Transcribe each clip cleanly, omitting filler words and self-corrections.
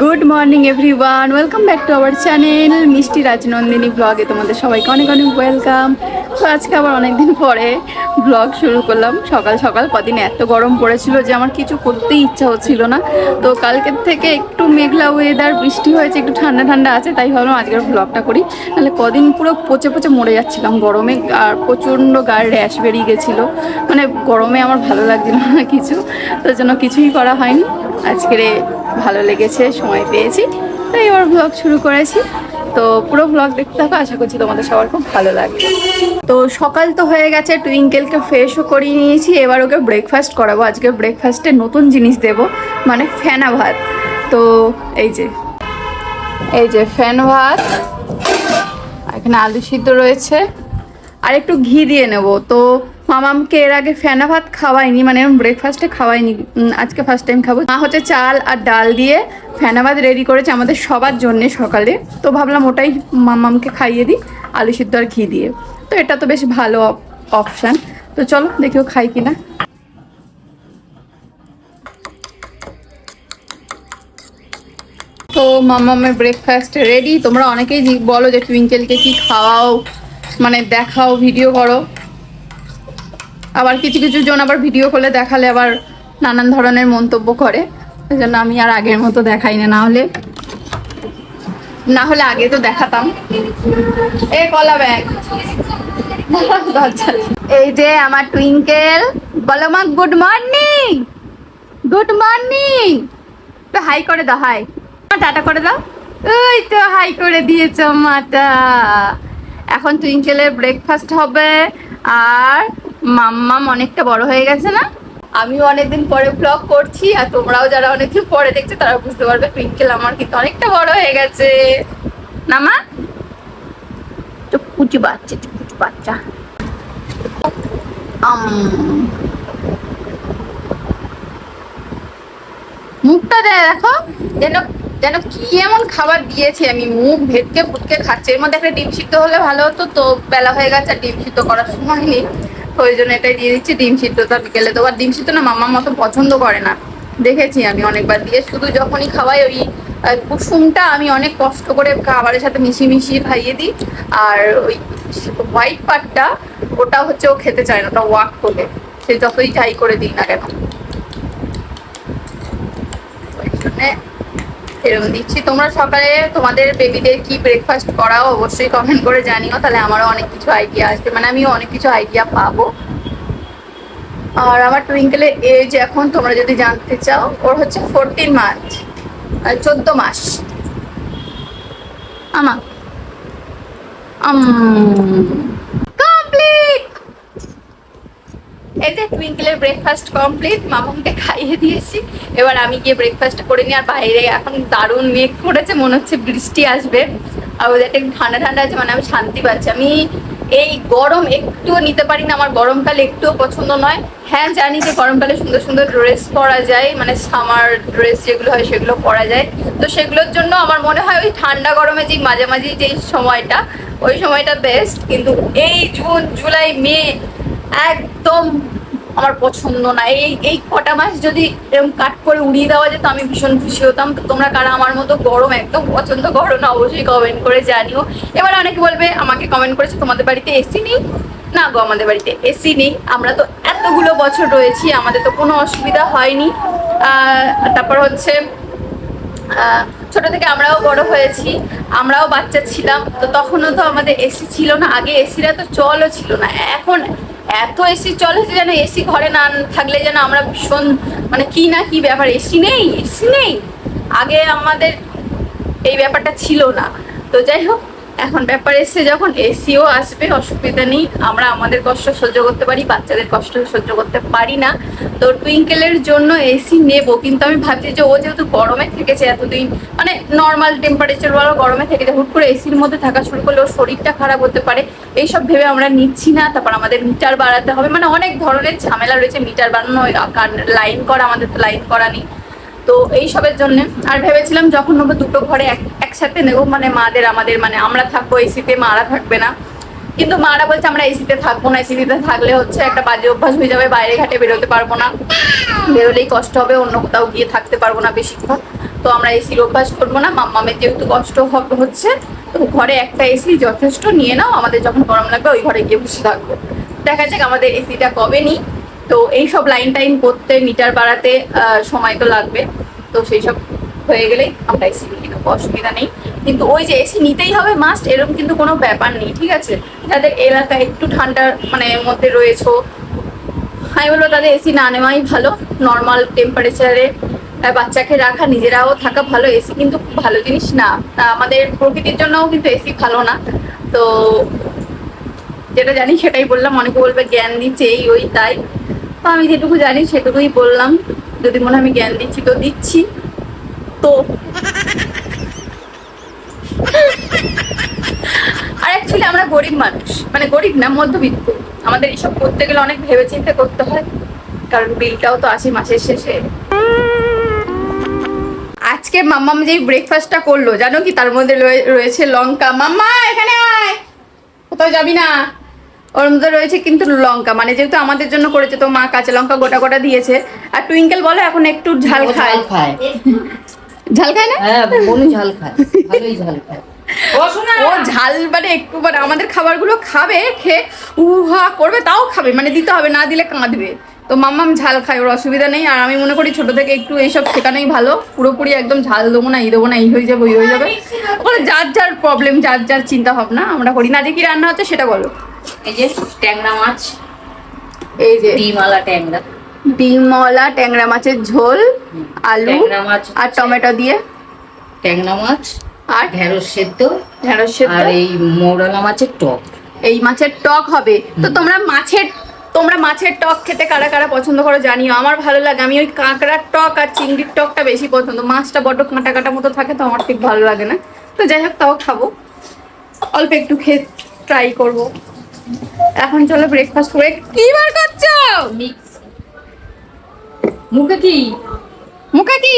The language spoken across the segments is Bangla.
Good morning everyone, welcome back to our channel মিষ্টি রাজনন্দিনী ব্লগে তোমাদের সবাইকে অনেক অনেক ওয়েলকাম। তো আজকে আবার অনেকদিন পরে ব্লগ শুরু করলাম। সকাল সকাল কদিন এত গরম পড়েছিল যে আমার কিছু করতেই ইচ্ছা হচ্ছিল না। তো কালকের থেকে একটু মেঘলা ওয়েদার, বৃষ্টি হয়েছে, একটু ঠান্ডা ঠান্ডা আছে, তাই ভাবলাম আজকের ব্লগটা করি। নাহলে কদিন পুরো পচে পচে মরে যাচ্ছিলাম গরমে, আর প্রচণ্ড গায়ে র্যাশ বেরিয়ে গেছিলো। মানে গরমে আমার ভালো লাগছিল না কিছু, তার জন্য কিছুই করা হয়নি। আজকের ভালো লেগেছে, সময় পেয়েছি, তাই এবার ব্লগ শুরু করেছি। তো পুরো ব্লগ দেখতে থাকো, আশা করছি তোমাদের সবার খুব ভালো লাগবে। তো সকাল তো হয়ে গেছে, টুইঙ্কেলকে ফ্রেশও করিয়ে নিয়েছি, এবার ওকে ব্রেকফাস্ট করাবো। আজকে ব্রেকফাস্টে নতুন জিনিস দেব, মানে ফেনা ভাত। তো এই যে ফেনা ভাত, এখানে আলু সিদ্ধ রয়েছে, আর একটু ঘি দিয়ে নেব। তো মামামকে এর আগে ফেনা ভাত খাওয়াইনি, মানে ব্রেকফাস্টে খাওয়াইনি, আজকে ফার্স্ট টাইম খাবো। মা হচ্ছে চাল আর ডাল দিয়ে ফেনা ভাত রেডি করেছে আমাদের সবার জন্যে সকালে। তো ভাবলাম ওটাই মামামকে খাইয়ে দিই, আলু সিদ্ধ আর ঘি দিয়ে। তো এটা তো বেশ ভালো অপশান। তো চলো দেখিও খাই কিনা। তো মামামের ব্রেকফাস্ট রেডি। তোমরা অনেকেই বলো যে টুইঙ্কেলকে কি খাওয়াও, মানে দেখাও, ভিডিও করো। আবার কিছু কিছু জন আবার ভিডিও করলে দেখালে আবার নানান ধরনের মন্তব্য করে, ওই জন্য আমি আর আগের মতো দেখাই না। না হলে আগে তো দেখাতাম। এ কলা ব্যাগ, এই যে আমার টুইঙ্কেল। বলো মা গুড মর্নিং। Good morning. তো হাই করে দাও, হাই, টাটা করে দাও। ওই তো হাই করে দিয়েছ মাটা। এখন টুইঙ্কেলের ব্রেকফাস্ট হবে। আর মাম্মাম অনেকটা বড় হয়ে গেছে না? আমিও অনেকদিন পরে ব্লগ করছি, আর তোমরাও যারা অনেকদিন পরে দেখছো তারা বুঝতে পারবে টুইঙ্কেল আমার কিন্তু অনেকটা বড় হয়ে গেছে না মা? তো কুচি বাচ্চা মুখটা দেখো, যেন যেন কি এমন খাবার দিয়েছি আমি, মুখ ভেটকে ফুটকে খাচ্ছে। এর মধ্যে একটা ডিম সিদ্ধ হলে ভালো হতো, তো বেলা হয়ে গেছে আর ডিম সিদ্ধ করার সময় নেই, তো ওই জন্য এটাই দিয়ে দিচ্ছি। ডিম সিদ্ধটা বিকেলে তো আর ডিম সিদ্ধ না মাম্মার মতো পছন্দ করে না, দেখেছি আমি অনেকবার দিয়ে। শুধু যখনই খাওয়াই ওই কুসুমটা আমি অনেক কষ্ট করে খাবারের সাথে মিশিয়ে খাইয়ে দিই, আর ওই হোয়াইট পার্টটা ওটা হচ্ছে ও খেতে চায় না, ওটা ওয়াক করে, সে যতই যাই করে দিই না কেন। এরকম দিচ্ছি। তোমরা সকালে তোমাদের বেবিদের কি ব্রেকফাস্ট করাও অবশ্যই কমেন্ট করে জানিও, তাহলে আমারও অনেক কিছু আইডিয়া আসবে, মানে আমিও অনেক কিছু আইডিয়া পাবো। আর আমার টুইঙ্কেলের এজ এখন তোমরা যদি জানতে চাও, ওর হচ্ছে 14 মান্থ, 14 মাস। আমা কমপ্লিট। এই যে টুইঙ্কেলের ব্রেকফাস্ট কমপ্লিট, মামুনকে খাইয়ে দিয়েছি। এবার আমি গিয়ে ব্রেকফাস্ট করে নিই। আর বাইরে এখন দারুণ মেঘ পড়েছে, মনে হচ্ছে বৃষ্টি আসবে, আর ওদেরটা একটু ঠান্ডা ঠান্ডা আছে, মানে আমি শান্তি পাচ্ছি। আমি এই গরম একটুও নিতে পারি না, আমার গরমকাল একটুও পছন্দ নয়। হ্যাঁ জানি যে গরমকালে সুন্দর সুন্দর ড্রেস পরা যায়, মানে সামার ড্রেস যেগুলো হয় সেগুলো পরা যায়, তো সেগুলোর জন্য আমার মনে হয় ওই ঠান্ডা গরমে যে মাঝামাঝি যেই সময়টা, ওই সময়টা বেস্ট। কিন্তু এই জুন জুলাই মে একদম আমার পছন্দ না। এই কটা মাস যদি এরকম কাট করে উড়িয়ে দেওয়া যেত আমি ভীষণ খুশি হতাম। তো তোমরা কারা আমার মতো গরম একদম পছন্দ করো না অবশ্যই কমেন্ট করে জানিও। এবার অনেকে বলবে, আমাকে কমেন্ট করেছে তোমাদের বাড়িতে এসি নেই। না গো, আমাদের বাড়িতে এসি নেই, আমরা তো এতগুলো বছর রয়েছি, আমাদের তো কোনো অসুবিধা হয়নি। তারপর হচ্ছে ছোট থেকে আমরাও বড় হয়েছি, আমরাও বাচ্চা ছিলাম, তো তখনও তো আমাদের এসি ছিল না। আগে এসিরা তো চলও ছিল না, এখন এত এসি চলে যেন এসি ঘরে না থাকলে যেন আমরা ভীষণ, মানে কি না কি ব্যাপার, এসি নেই এসি নেই। আগে আমাদের এই ব্যাপারটা ছিল না। তো যাই হোক, এখন ব্যাপার এসে যখন এসিও আসবে, অসুবিধা নেই, আমরা আমাদের কষ্ট সহ্য করতে পারি, বাচ্চাদের কষ্ট সহ্য করতে পারি না। তো টুইঙ্কেলের জন্য এসি নেব, কিন্তু আমি ভাবছি যে ও যেহেতু গরমে থেকেছে এতদিন, মানে নর্মাল টেম্পারেচার বলো গরমে থেকেছে, হুট করে এসির মধ্যে থাকা শুরু করলে ওর শরীরটা খারাপ হতে পারে, এইসব ভেবে আমরা নিচ্ছি না। তারপর আমাদের মিটার বাড়াতে হবে, মানে অনেক ধরনের ঝামেলা রয়েছে, মিটার বাড়ানো, লাইন করা, আমাদের তো লাইন করা নেই। তো এইসবের জন্য আর ভেবেছিলাম যখন নেবো দুটো ঘরে একসাথে নেবো, মানে মাদের আমাদের, মানে আমরা থাকবো এসিতে, মারা থাকবে না। কিন্তু মারা বলছে আমরা এসিতে থাকবো না, এসিতে থাকলে হচ্ছে একটা বাজে অভ্যাস হয়ে যাবে, বাইরে ঘাটে বেরোতে পারবো না, বেরোলেই কষ্ট হবে, অন্য কোথাও গিয়ে থাকতে পারবো না বেশিক্ষণ। তো আমরা এসির অভ্যাস করবো না, মাম্মামের যেহেতু কষ্ট হচ্ছে, তো ঘরে একটা এসি যথেষ্ট, নিয়ে নাও, আমাদের যখন গরম লাগবে ওই ঘরে গিয়ে বসে থাকবো। দেখা যাক আমাদের এসিটা কবে নিই। তো এইসব লাইন টাইন করতে, মিটার বাড়াতে সময় তো লাগবে, তো সেই সব হয়ে গেলেই আমরা এসি নিয়ে নেবো, অসুবিধা নেই। কিন্তু ওই যে এসি নিতেই হবে মাস্ট এরকম কিন্তু কোনো ব্যাপার নেই, ঠিক আছে? যাদের এলাকায় একটু ঠান্ডার মানে মধ্যে রয়েছে, আমি বলবো তাদের এসি না নেওয়াই ভালো। নর্মাল টেম্পারেচারে বাচ্চাকে রাখা, নিজেরাও থাকা ভালো। এসি কিন্তু খুব ভালো জিনিস না, তা আমাদের প্রকৃতির জন্যও কিন্তু এসি ভালো না। তো যেটা জানি সেটাই বললাম, অনেকে বলবে জ্ঞান দিচ্ছে এই ওই তাই, তো আমি যেটুকু জানি সেটুকুই বললাম। যদি মনে হয় আমি জ্ঞান দিচ্ছি তো দিচ্ছি। তো আর অ্যাকচুয়ালি আমরা গরিব মানুষ, মানে গরিব না, মধ্যবিত্ত। আমাদের এসব করতে গেলে অনেক ভেবেচিন্তে করতে হয়, কারণ বিলটাও তো আসে মাসের শেষে। আজকে মাম্মাম যেই ব্রেকফাস্টটা করলো জানো কি, তার মধ্যে রয়েছে লঙ্কা। মাম্মা এখানে আয়, কোথাও যাবি না। ওর মধ্যে রয়েছে কিন্তু লঙ্কা, মানে যেহেতু আমাদের জন্য করেছে তো মা কাঁচা লঙ্কা গোটা গোটা দিয়েছে। আর টুইঙ্কেল বলো এখন একটু ঝাল খায়। ঝাল খায় না? হ্যাঁ, বনু ঝাল খায়, ভালোই ঝাল খায়। ও ঝাল মানে একটু, মানে আমাদের খাবারগুলো খাবে, খেয়ে উহা করবে, তাও খাবে, মানে দিতে হবে, না দিলে কাঁদবে। তো মাম্মাম ঝাল খায়, ওর অসুবিধা নেই। আর আমি মনে করি ছোট থেকে একটু এইসব শেখানোই ভালো। পুরোপুরি একদম ঝাল দেবো না, দেবো না, এই হয়ে যাবে ওই হয়ে যাবে, ওখানে যার যার প্রবলেম, যার যার চিন্তা ভাবনা। আমরা করি না। যে কি রান্না হচ্ছে সেটা বলো। এই যে ট্যাংরা মাছ, এই যে ডিমওয়ালা ট্যাংরা, ডিমওয়ালা ট্যাংরা মাছের ঝোল, আলু ট্যাংরা মাছ আর টমেটো দিয়ে, ট্যাংরা মাছ আর ঢেঁড়স সেদ্ধ, ঢেঁড়স সেদ্ধ, আর এই মৌরলা মাছের টক। এই মাছের টক হবে। তো তোমরা মাছের টক খেতে কারা কারা পছন্দ করো জানিও। আমার ভালো লাগে, আমি ওই কাঁকড়ার টক আর চিংড়ির টকটা বেশি পছন্দ। মাছটা বড্ড কাঁটা কাটা মতো থাকে, তো আমার ঠিক ভালো লাগে না। তো যাই হোক, তাও খাবো, অল্প একটু খেয়ে ট্রাই করব। এখন চলো ব্রেকফাস্ট করে। কি বার করছো? মিক্স মুখে কি মুখে কি?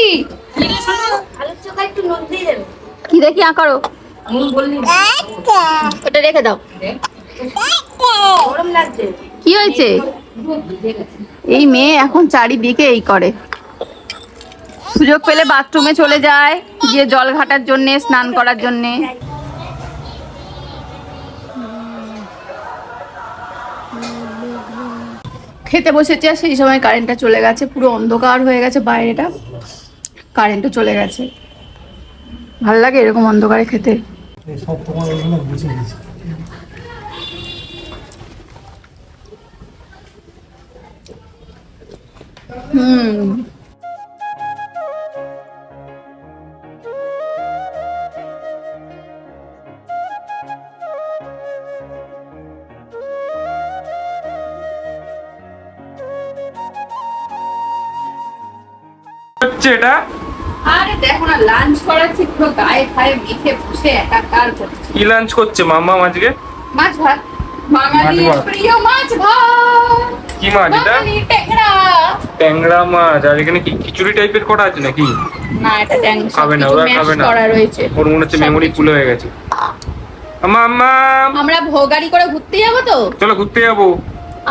আলুর চোখা একটু নুন দিয়ে দেবে। কি দেখি আঁকারো, নুন বললি ওটা রেখে দাও। গরম লাগছে। কি হয়েছে? এই মেয়ে এখন চারিদিকে এই করে, সুযোগ পেলে বাথরুমে চলে যায়, গিয়ে জল ঘাটার জন্য, স্নান করার জন্য। খেতে বসেছে, আর সেই সময় কারেন্টটা চলে গেছে, পুরো অন্ধকার হয়ে গেছে বাইরেটা, কারেন্টও চলে গেছে। ভাল লাগে এরকম অন্ধকারে খেতে। সব তোমার ওইগুলো বুঝে গেছি। হুম, হচ্ছে এটা আরে দেখো না, লাঞ্চ করাচ্ছি, পুরো গায়ে ফায়ে মেখে বসে একাকার করছি। কি লাঞ্চ করছে মাম্মা আজকে? মাছ ভাত, বাঙালির মাছ ভাত। প্রিয় মাছ ভাত। কি মাছ এটা? বাঙালির ট্যাংরা। ট্যাংরা মাছ। আর এখানে কি খিচুড়ি টাইপের করা আছে নাকি? না, এটা ট্যাংরা খাবে না, সবকিছু ওরা ম্যাশ খাবে না। করা রয়েছে। ওর মনে হচ্ছে মেমোরি ফুল হয়ে গেছে। মাম্মা আমরা ভোগাড়ি করে ঘুরতে যাবো তো। চলো ঘুরতে যাবো।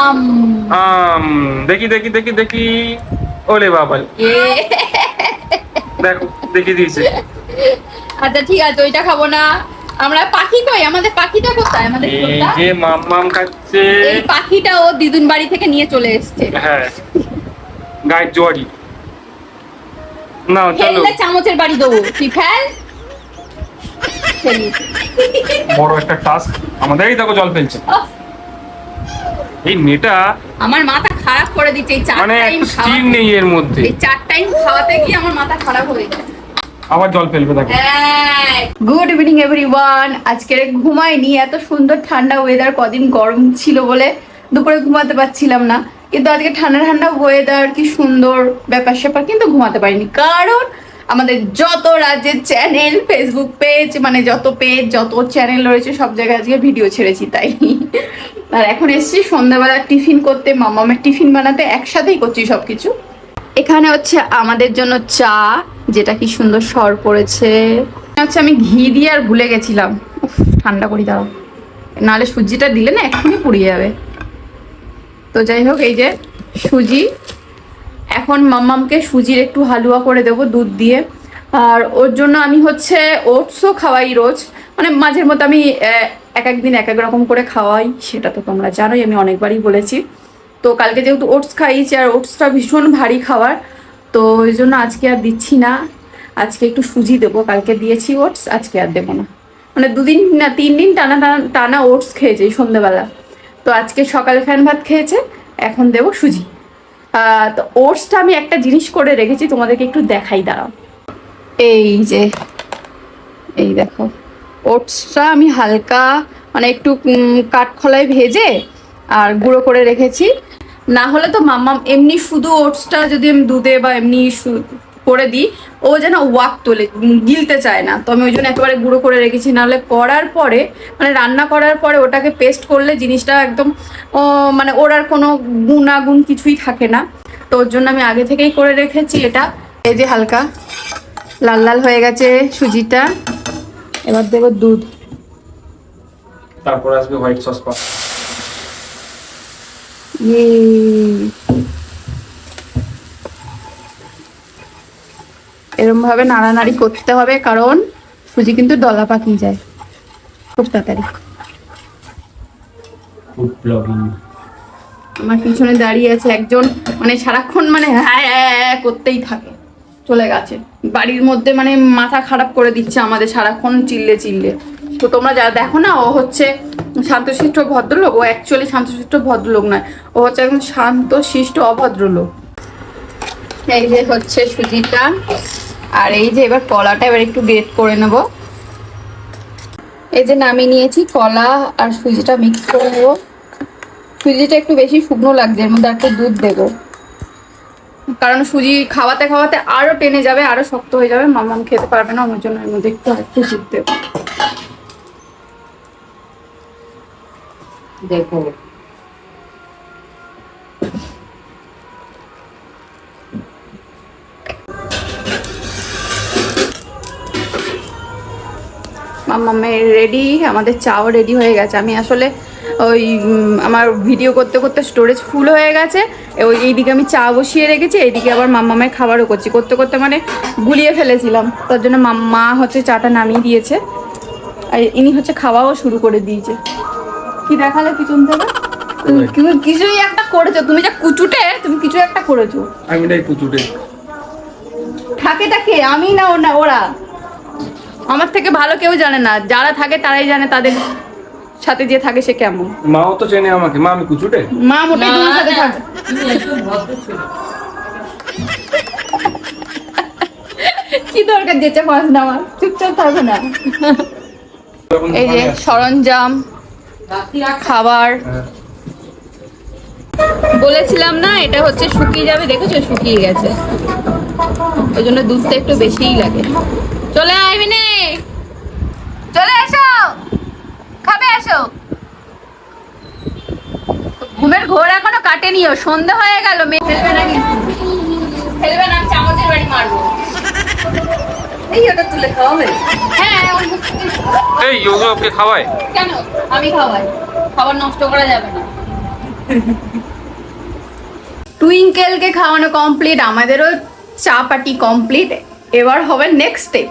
আম দেখি দেখি দেখি দেখি। ওলে বাবা, এ। দেখো দেখি দিয়েছে। আচ্ছা ঠিক আছে, ওইটা খাবো না। আমরা পাখি কই, আমাদের পাখিটা কোথায়? আমাদের এই কোথা? যে মাম্মাম খাচ্ছে। এই পাখিটা ও দিদুন বাড়ি থেকে নিয়ে চলে এসেছে। হ্যাঁ, গায়ের জোয়ারি। না চলো, ফেললে চামচের বাড়ি দেবো, তুই ফেল। ফেলিস। বড় একটা টাস্ক আমাদের। এই দেখো জল ফেলছে। ওফ, এই মেয়েটা আমার মাথা খারাপ করে দিচ্ছে। এই চার মানে টাইম একটু স্টিম নেই এর মধ্যে। এই 4 টাইম খাওয়াতে গিয়ে আমার মাথা খারাপ হয়ে যায়। আবার জল ফেলবে দেখো। Good evening everyone. আজকে ঘুমাইনি, এত সুন্দর ঠান্ডা ওয়েদার। কদিন গরম ছিল বলে দুপুরে ঘুমাতে পারছিলাম না, কিন্তু আজকে ঠান্ডা ঠান্ডা ওয়েদার, কি সুন্দর ব্যাপার স্যাপার, কিন্তু ঘুমাতে পারিনি। কারণ আমাদের যত রাজ্যের চ্যানেল, ফেসবুক পেজ, মানে যত পেজ, যত চ্যানেল রয়েছে সব জায়গায় আজকে ভিডিও ছেড়েছি, তাই। আর এখন এসছি সন্ধ্যাবেলা টিফিন করতে, মামামের টিফিন বানাতে, একসাথেই করছি সবকিছু। এখানে হচ্ছে আমাদের জন্য চা, যেটা কি সুন্দর সর পড়েছে। হচ্ছে আমি ঘি দিয়ে আর ভুলে গেছিলাম, উফ, ঠান্ডা করি দাও, নাহলে সুজিটা দিলে না এক্ষুনি পুড়িয়ে যাবে। তো যাই হোক, এই যে সুজি, এখন মাম্মামকে সুজির একটু হালুয়া করে দেবো দুধ দিয়ে। আর ওর জন্য আমি হচ্ছে ওটসও খাওয়াই রোজ, মানে মাঝের মধ্যে আমি এক এক দিন এক এক রকম করে খাওয়াই, সেটা তো তোমরা জানোই, আমি অনেকবারই বলেছি। তো কালকে যেহেতু ওটস খাইয়েছি আর ওটসটা ভীষণ ভারী খাবার, তো ওই জন্য আজকে আর দিচ্ছি না। আজকে একটু সুজি দেবো, কালকে দিয়েছি ওটস, আজকে আর দেবো না। মানে 2 দিন না 3 দিন টানা টানা ওটস খেয়েছে সন্ধ্যেবেলা। তো আজকে সকালে ফ্যান ভাত খেয়েছে, এখন দেবো সুজি। তো ওটসটা আমি একটা জিনিস করে রেখেছি, তোমাদেরকে একটু দেখাই, দাঁড়াও। এই যে এই দেখো, ওটসটা আমি হালকা মানে একটু কাঠখোলায় ভেজে আর গুঁড়ো করে রেখেছি। না হলে তো মাম্মাম এমনি শুধু ওটসটা যদি আমি দুধে বা এমনি করে দিই, ও যেন ওয়াক তোলে, গিলতে চায় না। তো আমি ওই জন্য একেবারে গুঁড়ো করে রেখেছি, নাহলে করার পরে মানে রান্না করার পরে ওটাকে পেস্ট করলে জিনিসটা একদম মানে ওর আর কোনো গুণাগুণ কিছুই থাকে না। তো ওর জন্য আমি আগে থেকেই করে রেখেছি এটা। এই যে হালকা লাল লাল হয়ে গেছে সুজিটা, এবার দেবো দুধ, তারপর আসবে হোয়াইট সস পাস্তা। এরম ভাবে নাড়ানাড়ি করতে হবে, কারণ সুজি কিন্তু দলা পাকিয়ে যায় খুব তাড়াতাড়ি। Food blogging. আমার পিছনে দাঁড়িয়ে আছে একজন, মানে সারাক্ষণ মানে হ্যাঁ হ্যাঁ করতেই থাকে। চলে গেছে বাড়ির মধ্যে, মানে মাথা খারাপ করে দিচ্ছে আমাদের সারাক্ষণ চিল্লে চিল্লে। তো তোমরা যা দেখো না, ও হচ্ছে শান্তশিষ্ট ভদ্রলোক, ও অ্যাকচুয়ালি শান্তশিষ্ট ভদ্রলোক নয়, ও হচ্ছে একদম শান্তশিষ্ট অভদ্রলোক। এই যে হচ্ছে সুজিটা, আর এই যে এবার কলাটা এবার একটু গ্রেট করে নেব। এই যে নামিয়ে নিয়েছি, কলা আর সুজিটা মিক্স করে নেব। সুজিটা একটু বেশি শুকনো লাগছে, এর মধ্যে একটু দুধ দেবো, কারণ সুজি খাওয়াতে খাওয়াতে আরো টেনে যাবে, আরো শক্ত হয়ে যাবে, মাম্মাম খেতে পারবে না, ওর জন্য এর মধ্যে একটু দুধ দেবো। দেখো মাম্মামের রেডি, আমাদের চাও রেডি হয়ে গেছে। আমি আসলে ওই আমার ভিডিও করতে করতে স্টোরেজ ফুল হয়ে গেছে, ওই এইদিকে আমি চা বসিয়ে রেখেছি, এইদিকে আবার মাম্মামের খাবারও করছি, করতে করতে মানে গুলিয়ে ফেলেছিলাম, তার জন্য মা হচ্ছে চাটা নামিয়ে দিয়েছে, আর ইনি হচ্ছে খাওয়াও শুরু করে দিয়েছে। কি দেখালে পিছন থেকে? কিছুই একটা করেছো তুমি, যা কুচুটে, তুমি কিছু একটা করেছো। আমি নাই কুচুটে। থাকে আমি না ওরা, আমার থেকে ভালো কেউ জানে না, যারা থাকে তারাই জানে তাদের সাথে যে থাকে সে কেমন। মাও তো চেনে আমাকে, মা আমি কুচুটে? মা মোটেই তোমার সাথে থাকে। কি দরকার যেতে পারছ না, আমার চুপচাপ থাকবে না। এই যে সরঞ্জাম, খাবার, বলেছিলাম না এটা হচ্ছে শুকিয়ে যাবে, দেখেছো শুকিয়ে গেছে, ওই জন্য দুধটা একটু বেশিই লাগে। চলে আইবি নে, চলে এসো, খাবে এসো। ঘুমের ঘোর এখনো কাটেনিও, সন্ধ্যা হয়ে গেল, মেয়ে ফেলবে না, কিন্তু ফেলবে না, চামচের বাড়ি মারবো। এই ওটা তুলে খাওয়া হবে? হ্যাঁ এই ওগুলোকে খাওয়ায় কেন? আমি খাওয়াই, খাবার নষ্ট করা যাবে না। টুইঙ্কেলকে খাওয়ানো কমপ্লিট, আমাদেরও চা পাটি কমপ্লিট, এবার হবে নেক্সট স্টেপ।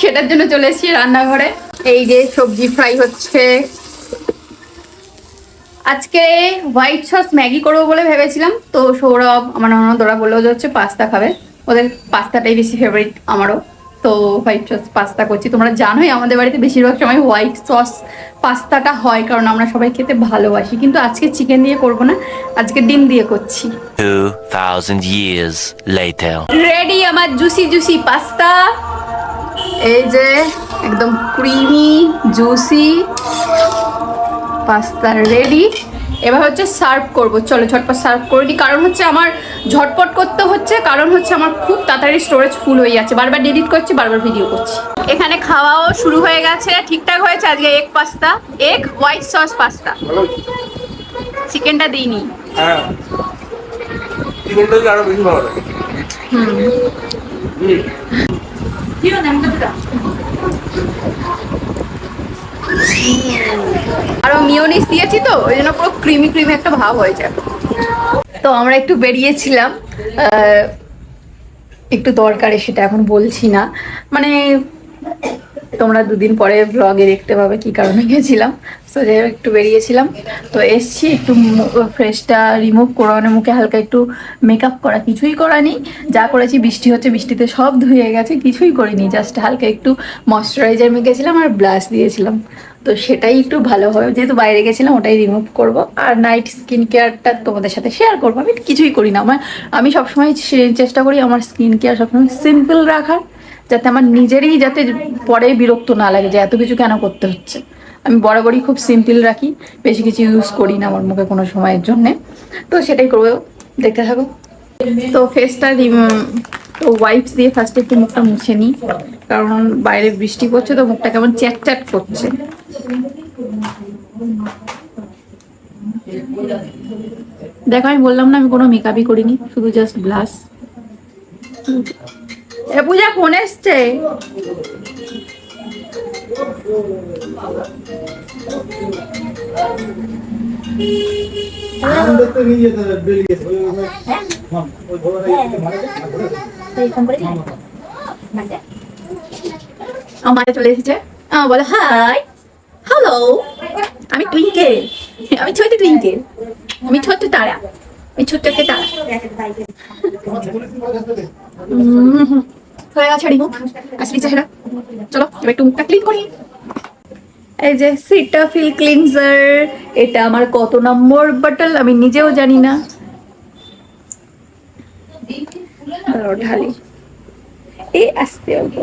সেটার জন্য চলে এসেছি রান্নাঘরে। এই যে সবজি ফ্রাই হচ্ছে, আজকে হোয়াইট সস ম্যাগি করবো বলে ভেবেছিলাম, তো সৌরভ আমার ননদরা বললো যে হচ্ছে পাস্তা খাবে, ওদের পাস্তাটাই বেশি ফেভারিট, আমারও। তো হোয়াইট সস পাস্তা করছি। তোমরা জানোই আমাদের বাড়িতে বেশিরভাগ সময় হোয়াইট সস পাস্তাটা হয়, কারণ আমরা সবাই খেতে ভালোবাসি। কিন্তু আজকে চিকেন দিয়ে করব না, আজকে ডিম দিয়ে করছি। 2000 years later. রেডি আমার জুসি জুসি পাস্তা, এই যে একদম ক্রিমি জুসি পাস্তা রেডি। এবার হচ্ছে সার্ভ করব, চলো ঝটপট সার্ভ করে দিই, কারণ হচ্ছে আমার ঝটপট করতে হচ্ছে, কারণ হচ্ছে আমার খুব তাড়াতাড়ি স্টোরেজ ফুল হয়ে যাচ্ছে, বারবার এডিট করছি, বারবার ভিডিও করছি। এখানে খাওয়াও শুরু হয়ে গেছে, ঠিকঠাক হয়েছে। আজকে egg pasta, egg white sauce pasta, চিকেনটা দিইনি। হ্যাঁ, চিকেনটা আরো বেশি ভালো লাগে। আরো মিওনিস দিয়েছি তো ওই জন্য পুরো ক্রিমি ক্রিমি একটা ভাব হয়েছে। তো আমরা একটু বেরিয়েছিলাম একটু দরকারে, সেটা এখন বলছি না, মানে তোমরা দুদিন পরে ব্লগে দেখতে পাবে কি কারণে গেছিলাম। তো যাই হোক একটু বেরিয়েছিলাম, তো এসছি একটু ফ্রেশটা রিমুভ করা, মানে মুখে হালকা একটু মেকআপ করা, কিছুই করানি। যা করেছি, বৃষ্টি হচ্ছে, বৃষ্টিতে সব ধুয়ে গেছে, কিছুই করিনি, জাস্ট হালকা একটু ময়শ্চারাইজার মেখেছিলাম আর ব্লাশ দিয়েছিলাম। তো সেটাই একটু ভালো হবে, যেহেতু বাইরে গেছিলাম ওটাই রিমুভ করব। আর নাইট স্কিন কেয়ারটা তোমাদের সাথে শেয়ার করবো। আমি কিছুই করি না, আমি সবসময় চেষ্টা করি আমার স্কিন কেয়ার সবসময় সিম্পল রাখার, যাতে আমার নিজেরই যাতে পরে বিরক্ত না লাগে যে এত কিছু কেন করতে হচ্ছে। আমি বরাবরই খুব সিম্পল রাখি, বেশি কিছু ইউজ করি না আমার মুখে কোনো সময়ের জন্যে। তো সেটাই করবো, দেখতে থাকো। তো ফেসটা তো ওয়াইপস দিয়ে ফার্স্টে একটু মুখটা মুছে নিই, কারণ বাইরে বৃষ্টি পড়ছে তো মুখটা কেমন চ্যাট চ্যাট করছে। দেখো আমি বললাম না আমি কোনো মেকআপই করিনি, শুধু জাস্ট ব্লাশ। এ পূজা ফোন এসছে। আমার চলে এসেছে, বলে হাই হ্যালো, আমি টুইঙ্কেল, আমি ছোট্ট টুইঙ্কেল, আমি ছোট্ট তারা, আমি ছোট্ট একটা তারা। হয়ে গেছে রিমুভ, আসলি চেহারা। চলো এবার একটু মুখটা ক্লিন করি। এই যে সিটাফিল ক্লিনজার, এটা আমার কত নম্বর বটল আমি নিজেও জানি না। ঢালি এই আসতে অল্প।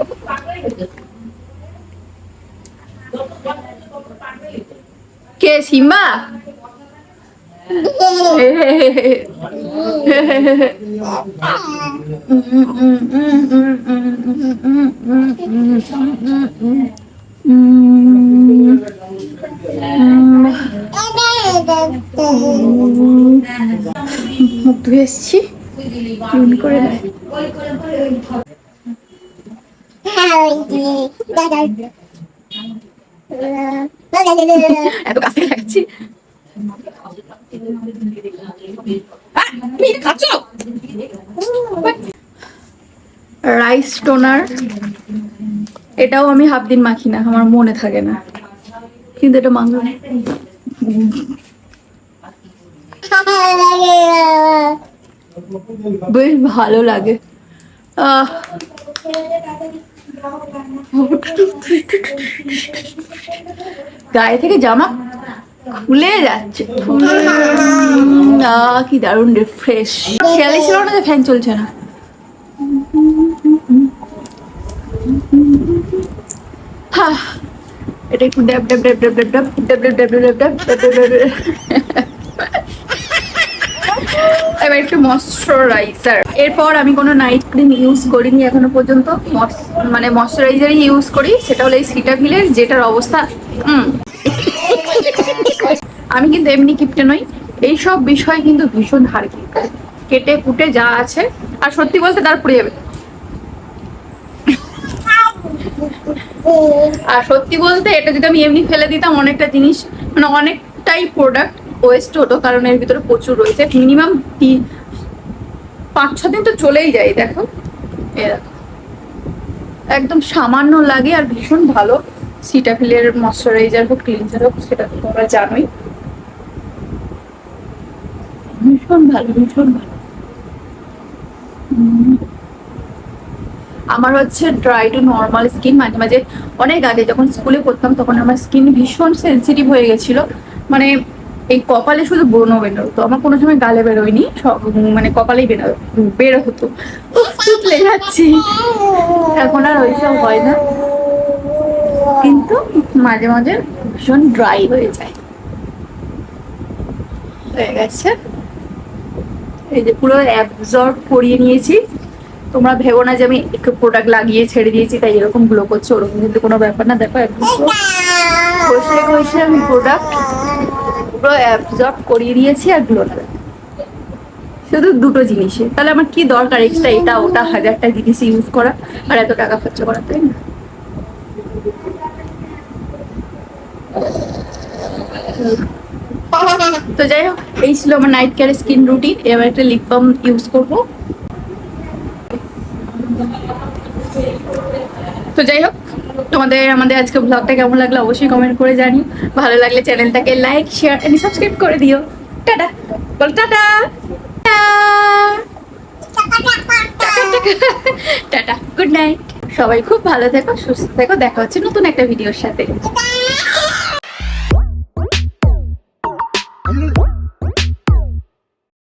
কে সিম্বা? মুখ ধুয়ে এসছি, ক্লিন করে এত কাছে লাগছি। রাইস টোনার, এটাও আমি হাফ দিন মাখি না, আমার মনে থাকে না, কিন্তু এটা মাখবো। বেশ ভালো লাগে। গায়ে থেকে জামা খুলে যাচ্ছে, কি দারুণ রিফ্রেশ। খেয়ালই ছিল না যে ফ্যান চলছে না। এটা একটু ড্যাব ড্যাব ড্যাব ড্যাব ড্যাব ড্যাব ড্যাব ড্যাব ড্যাব ড্যাব ড্যাব। এবার একটু ময়শ্চারাইজার। এরপর আমি কোনো নাইট ক্রিম ইউজ করিনি এখনো পর্যন্ত, মানে ময়শ্চারাইজারই ইউজ করি, সেটা হলো এই সিটাফিলের, যেটার অবস্থা আমি কিন্তু এমনি কিপটে নই, এইসব বিষয় কিন্তু ভীষণ ধার কেটে কুটে যা আছে। আর সত্যি বলতে তার পড়ে যাবে, আর সত্যি বলতে এটা যদি আমি এমনি ফেলে দিতাম অনেকটা জিনিস, মানে অনেকটাই প্রোডাক্ট ওয়েস্ট হতো, কারণ এর ভিতরে প্রচুর রয়েছে। মিনিমাম 5-6 দিন তো চলেই যায়। দেখো একদম সামান্য লাগে আর ভীষণ ভালো। সিটাফিলের ময়শ্চারাইজার হোক ক্লিনজার হোক সেটা তো তোমরা জানোই, ভীষণ ভালো ভীষণ ভালো। আমার হচ্ছে ড্রাই টু নর্মাল স্কিন। মাঝে মাঝে অনেক আগে যখন স্কুলে পড়তাম তখন আমার স্কিন ভীষণ সেন্সিটিভ হয়ে গেছিল, মানে এই কপালে শুধু ব্রণ বেরোতো, আমার কোনো সময় গালে বেরোয়নি, মানে কপালেই বেরো হতো। তুতলে যাচ্ছি, এখন আর ওইসব হয় না, কিন্তু মাঝে মাঝে ভীষণ ড্রাই হয়ে যায়। হয়ে গেছে, এই যে পুরো অ্যাবজর্ব করিয়ে নিয়েছি। তোমরা ভেবো না যে আমি একটু প্রোডাক্ট লাগিয়ে ছেড়ে দিয়েছি তাই এরকম গ্লো করছে, ওরকম কিন্তু কোনো ব্যাপার না। দেখো একদম ঘষে ঘষে আমি প্রোডাক্ট পুরো অ্যাবজর্ব করিয়ে দিয়েছি আর গ্লো লাগে শুধু দুটো জিনিসে। তাহলে আমার কি দরকার এক্সট্রা এটা ওটা 1000টা জিনিস ইউজ করা আর এত টাকা খরচ করা, তাই না? তো যাই হোক, এই ছিল আমার নাইট কেয়ার স্কিন রুটিন। এবার একটা লিপ বাম ইউজ করবো। তো যাই হোক, তোমাদের আমাদের আজকে ব্লগটা কেমন লাগলো অবশ্যই কমেন্ট করে জানিও। ভালো লাগলে চ্যানেলটাকে লাইক শেয়ার এন্ড সাবস্ক্রাইব করে দিও। টাটা, বল টাটা। Tata, good night. সবাই খুব ভালো থেকো, সুস্থ থেকো, দেখা হচ্ছে নতুন একটা ভিডিওর সাথে।